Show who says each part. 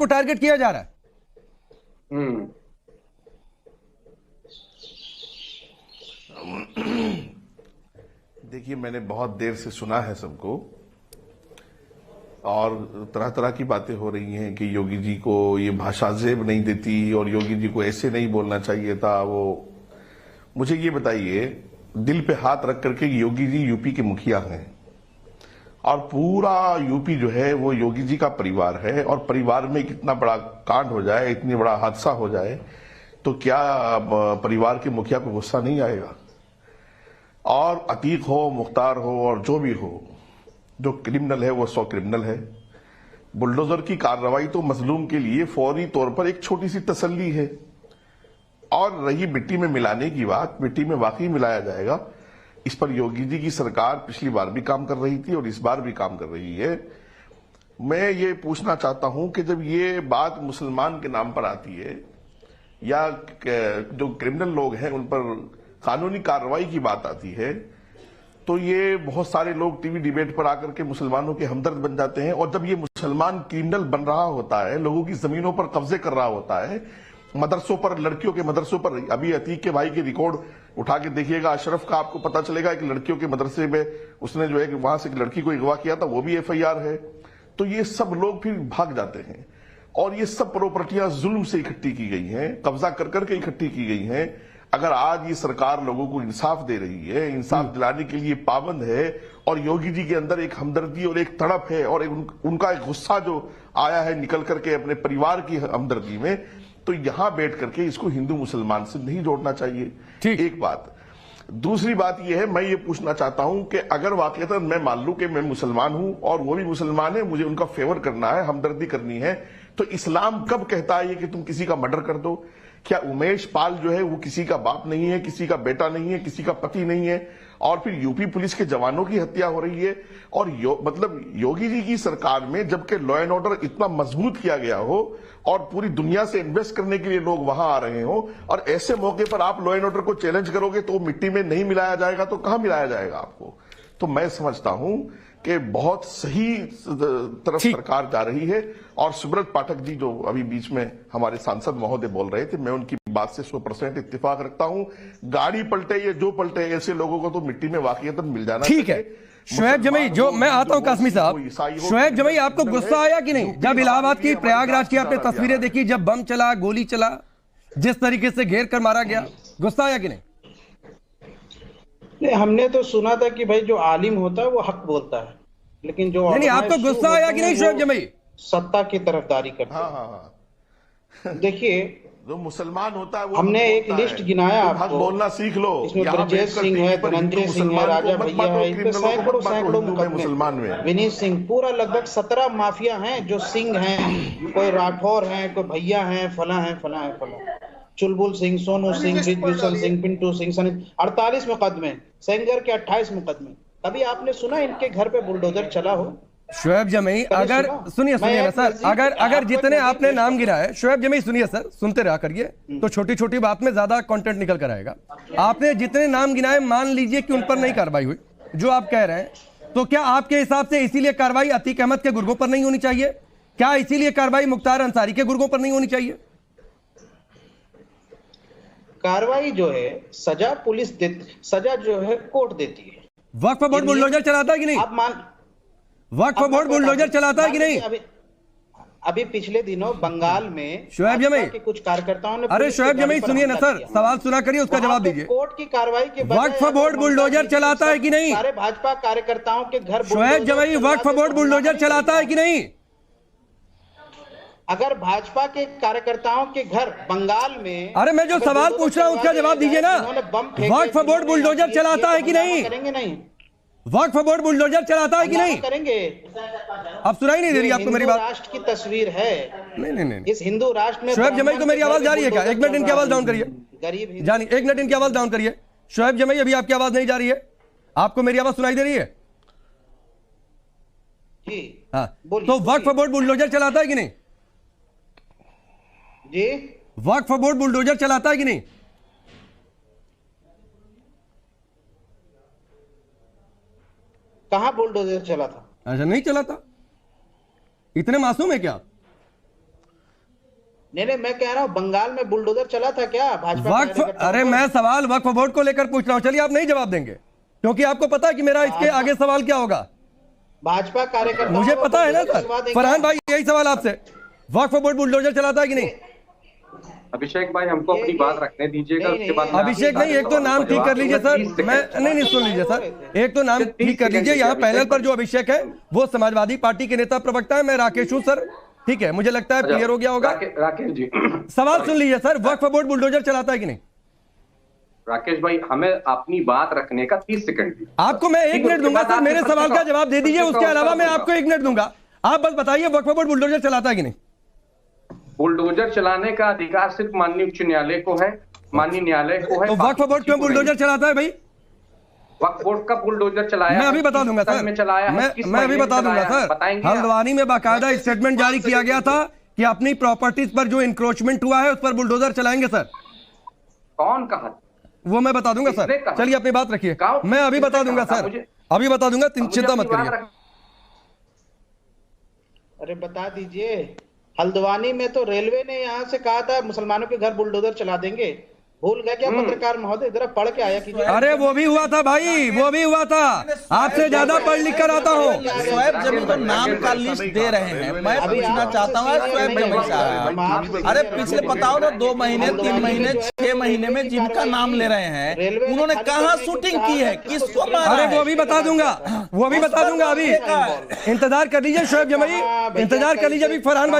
Speaker 1: को टारगेट किया जा रहा है।
Speaker 2: देखिए, मैंने बहुत देर से सुना है सबको, और तरह तरह की बातें हो रही हैं कि योगी जी को ये भाषा जेब नहीं देती और योगी जी को ऐसे नहीं बोलना चाहिए था। वो मुझे ये बताइए, दिल पे हाथ रख करके, योगी जी यूपी के मुखिया हैं और पूरा यूपी जो है वो योगी जी का परिवार है, और परिवार में कितना बड़ा कांड हो जाए, इतनी बड़ा हादसा हो जाए, तो क्या परिवार के मुखिया को गुस्सा नहीं आएगा? और अतीक हो, मुख्तार हो, और जो भी हो, जो क्रिमिनल है वो 100 क्रिमिनल है। बुलडोजर की कार्रवाई तो मजलूम के लिए फौरी तौर पर एक छोटी सी तसल्ली है। और रही मिट्टी में मिलाने की बात, मिट्टी में वाकई मिलाया जाएगा। इस पर योगी जी की सरकार पिछली बार भी काम कर रही थी और इस बार भी काम कर रही है। मैं ये पूछना चाहता हूं कि जब ये बात मुसलमान के नाम पर आती है या जो क्रिमिनल लोग हैं उन पर कानूनी कार्रवाई की बात आती है, तो ये बहुत सारे लोग टीवी डिबेट पर आकर के मुसलमानों के हमदर्द बन जाते हैं। और जब ये मुसलमान क्रिमिनल बन रहा होता है, लोगों की जमीनों पर कब्जे कर रहा होता है, मदरसों पर, लड़कियों के मदरसों पर, अभी अतीक के भाई के रिकॉर्ड उठा के देखिएगा, अशरफ का, आपको पता चलेगा कि लड़कियों के मदरसे में उसने जो है वहां से एक लड़की को अगवा किया था, वो भी FIR है। तो ये सब लोग फिर भाग जाते हैं और ये सब प्रॉपर्टियां जुल्म से इकट्ठी की गई हैं, कब्जा कर करके इकट्ठी की गई हैं। अगर आज ये सरकार लोगों को इंसाफ दे रही है, इंसाफ दिलाने के लिए पाबंद है, और योगी जी के अंदर एक हमदर्दी और एक तड़प है और उनका एक गुस्सा जो आया है निकल करके अपने परिवार की हमदर्दी में, तो यहां बैठ करके इसको हिंदू मुसलमान से नहीं जोड़ना चाहिए। एक बात। दूसरी बात यह है, मैं ये पूछना चाहता हूं कि अगर वाकईतन मैं मान लूं कि मैं मुसलमान हूं और वो भी मुसलमान है, मुझे उनका फेवर करना है, हमदर्दी करनी है, तो इस्लाम कब कहता है कि तुम किसी का मर्डर कर दो? क्या उमेश पाल जो है वो किसी का बाप नहीं है, किसी का बेटा नहीं है, किसी का पति नहीं है? और फिर यूपी पुलिस के जवानों की हत्या हो रही है, और मतलब योगी जी की सरकार में जबकि लॉ एंड ऑर्डर इतना मजबूत किया गया हो और पूरी दुनिया से इन्वेस्ट करने के लिए लोग वहां आ रहे हो, और ऐसे मौके पर आप लॉ एंड ऑर्डर को चैलेंज करोगे तो मिट्टी में नहीं मिलाया जाएगा, तो कहां मिलाया जाएगा आपको? तो मैं समझता हूं कि बहुत सही तरफ सरकार जा रही है। और सुब्रत पाठक जी जो अभी बीच में हमारे सांसद महोदय बोल रहे थे, मैं उनकी बात से 100% इत्तेफाक रखता हूं। गाड़ी पल्टे या जो पलटे, ऐसे लोगों को तो मिट्टी में वाकईतन मिल जाना
Speaker 1: ठीक है। शोएब जमई, जो मैं आता हूं कासमी साहब, शोएब जमई, आपको गुस्सा आया कि नहीं जब इलाहाबाद की, प्रयागराज की आपने तस्वीरें देखी, जब बम चला, गोली चला, जिस तरीके से घेर कर मारा गया, गुस्सा आया कि नहीं?
Speaker 3: नहीं, हमने तो सुना था कि भाई जो आलिम होता है वो हक बोलता है, लेकिन जो
Speaker 1: नहीं, आपको गुस्सा आया कि नहीं शोएब जमई?
Speaker 3: सत्ता की तरफदारी करते हैं।
Speaker 2: हाँ।
Speaker 3: देखिए,
Speaker 2: जो मुसलमान होता है वो
Speaker 3: हमने एक लिस्ट गिनाया आपको,
Speaker 2: बोलना सीख लो।
Speaker 3: इसमें ब्रजेश सिंह है, धनंजय सिंह है, राजा भैया है, इनके सैकड़ों मुकदमे, विनीत सिंह, पूरा लगभग 17 माफिया हैं जो सिंह हैं, कोई राठौर हैं, कोई भैया हैं, फला है, फला है, फला, चुलबुल सिंह, सोनू सिंह, विभूषण सिंह, पिंटू सिंह, 48 मुकदमे, सेंगर के 28 मुकदमे। कभी आपने सुना इनके घर पे बुलडोजर चला हो?
Speaker 1: शोएब जमई, अगर सुनिए ना सर, अगर जितने आपने नाम गिराए, शोएब जमई सुनिए सर, सुनते रहा करिए, तो छोटी छोटी बात में ज्यादा कंटेंट निकल कर आएगा। आपने जितने नाम गिनाए, मान लीजिए कि उन पर नहीं कार्रवाई हुई जो आप कह रहे हैं, तो क्या आपके हिसाब से इसीलिए कार्रवाई अतीक अहमद के गुर्गों पर नहीं होनी चाहिए? क्या इसीलिए कार्रवाई मुख्तार अंसारी के गुर्गों पर नहीं होनी चाहिए?
Speaker 3: कार्रवाई जो है, सजा पुलिस देती, सजा जो है कोर्ट देती है।
Speaker 1: वक्फ बोर्ड बुलडोजर चलाता है कि नहीं?
Speaker 3: आप मान,
Speaker 1: वक्फ बोर्ड बुलडोजर चलाता है कि नहीं?
Speaker 3: अभी पिछले दिनों बंगाल में
Speaker 1: शोएब जमई
Speaker 3: के कुछ कार्यकर्ताओं ने,
Speaker 1: अरे शोएब जमई सुनिए ना सर, सवाल सुना करिए, उसका जवाब दीजिए।
Speaker 3: कोर्ट की कार्रवाई के
Speaker 1: वक्फ बोर्ड बुलडोजर चलाता है कि नहीं?
Speaker 3: सारे भाजपा कार्यकर्ताओं के घर,
Speaker 1: शोएब जमई, वक्फ बोर्ड बुलडोजर चलाता है कि नहीं?
Speaker 3: अगर भाजपा के कार्यकर्ताओं के घर बंगाल में,
Speaker 1: अरे मैं जो सवाल पूछ रहा हूं उसका जवाब दीजिए ना। वक्फ बोर्ड बुलडोजर चलाता है कि नहीं?
Speaker 3: करेंगे नहीं।
Speaker 1: वक्फ बोर्ड बुलडोजर चलाता है कि नहीं?
Speaker 3: करेंगे।
Speaker 1: अब सुनाई नहीं दे रही आपको मेरी बात?
Speaker 3: राष्ट्र की तस्वीर है।
Speaker 1: नहीं।
Speaker 3: इस हिंदू राष्ट्र में
Speaker 1: शोएब जमई को मेरी आवाज जा रही है क्या? एक मिनट इनकी आवाज डाउन करिए।
Speaker 3: गरीब
Speaker 1: जानी, एक मिनट इनकी आवाज डाउन करिए। शोएब जमई, अभी आपकी आवाज नहीं जा रही है, आपको मेरी आवाज सुनाई दे रही है? हाँ, तो वक्फ बोर्ड बुलडोजर चलाता है कि नहीं
Speaker 3: जी?
Speaker 1: वक्फ बोर्ड बुलडोजर चलाता है कि नहीं?
Speaker 3: कहां बुलडोजर चला था?
Speaker 1: अच्छा, नहीं चला था? इतने मासूम है क्या?
Speaker 3: नहीं, मैं कह रहा हूँ बंगाल में बुलडोजर चला था क्या भाजपा
Speaker 1: वक्फ, अरे मैं सवाल वक्फ बोर्ड को लेकर पूछ रहा हूँ, चलिए आप नहीं जवाब देंगे क्योंकि आपको पता है कि मेरा इसके आगे सवाल क्या होगा।
Speaker 3: भाजपा कार्यकर्ता
Speaker 1: मुझे पता है ना सर। फरहान भाई यही सवाल आपसे, वक्फ बोर्ड बुलडोजर चलाता है कि नहीं?
Speaker 4: अभिषेक भाई हमको अपनी बात रखने दीजिएगा, उसके बाद
Speaker 1: अभिषेक नहीं, एक तो नाम ठीक कर लीजिए सर। मैं नहीं सुन लीजिए सर, एक तो नाम ठीक कर लीजिए। यहाँ पैनल पर जो अभिषेक है वो समाजवादी पार्टी के नेता प्रवक्ता है, मैं राकेश हूँ सर, ठीक है, मुझे लगता है क्लियर हो गया होगा।
Speaker 4: राकेश जी
Speaker 1: सवाल सुन लीजिए सर, वक्फ बोर्ड बुलडोजर चलाता है कि नहीं?
Speaker 4: राकेश भाई हमें अपनी बात रखने का 30 सेकंड
Speaker 1: आपको मैं 1 मिनट दूंगा सर, मेरे सवाल का जवाब दे दीजिए, उसके अलावा मैं आपको 1 मिनट दूंगा। आप बस बताइए वक्फ बोर्ड बुलडोजर चलाता है कि नहीं?
Speaker 4: बुलडोजर चलाने का अधिकार सिर्फ माननीय उच्च न्यायालय को है, माननीय न्यायालय को है।
Speaker 1: तो वक्फ बोर्ड क्यों बुलडोजर चलाता है भाई?
Speaker 4: वक्फ बोर्ड का बुलडोजर चलाया,
Speaker 1: मैं अभी बता दूंगा सर, मैं अभी बता दूंगा सर। हल्द्वानी में बाकायदा स्टेटमेंट जारी किया गया था कि अपनी प्रॉपर्टीज पर जो इंक्रोचमेंट हुआ है उस पर बुलडोजर चलाएंगे सर।
Speaker 4: कौन कहा?
Speaker 1: वो मैं बता दूंगा सर, चलिए अपनी बात रखिए, मैं अभी बता दूंगा सर, अभी बता दूंगा, चिंता मत करिए।
Speaker 3: अरे बता दीजिए, हल्द्वानी में तो रेलवे ने यहाँ से कहा था मुसलमानों के घर बुलडोजर चला देंगे, भूल गए क्या पत्रकार महोदय? जरा पढ़ के आया कीजिए।
Speaker 1: अरे वो भी हुआ था भाई, वो भी हुआ था, आपसे ज्यादा पढ़ लिख कर आता हूँ।
Speaker 5: स्वैप जमीन तो नाम का लिस्ट दे रहे हैं, मैं पूछना चाहता हूँ स्वैप जमीन साहब, अरे पिछले बताओ ना 2 महीने 3 महीने 6 महीने में जिनका नाम ले रहे हैं उन्होंने कहाँ शूटिंग की है, किसको मारा है?
Speaker 1: अरे वो भी बता दूंगा, वो भी बता दूंगा, अभी इंतजार कर लीजिए शोएब जमई, इंतजार कर लीजिए, अभी फरहान भाई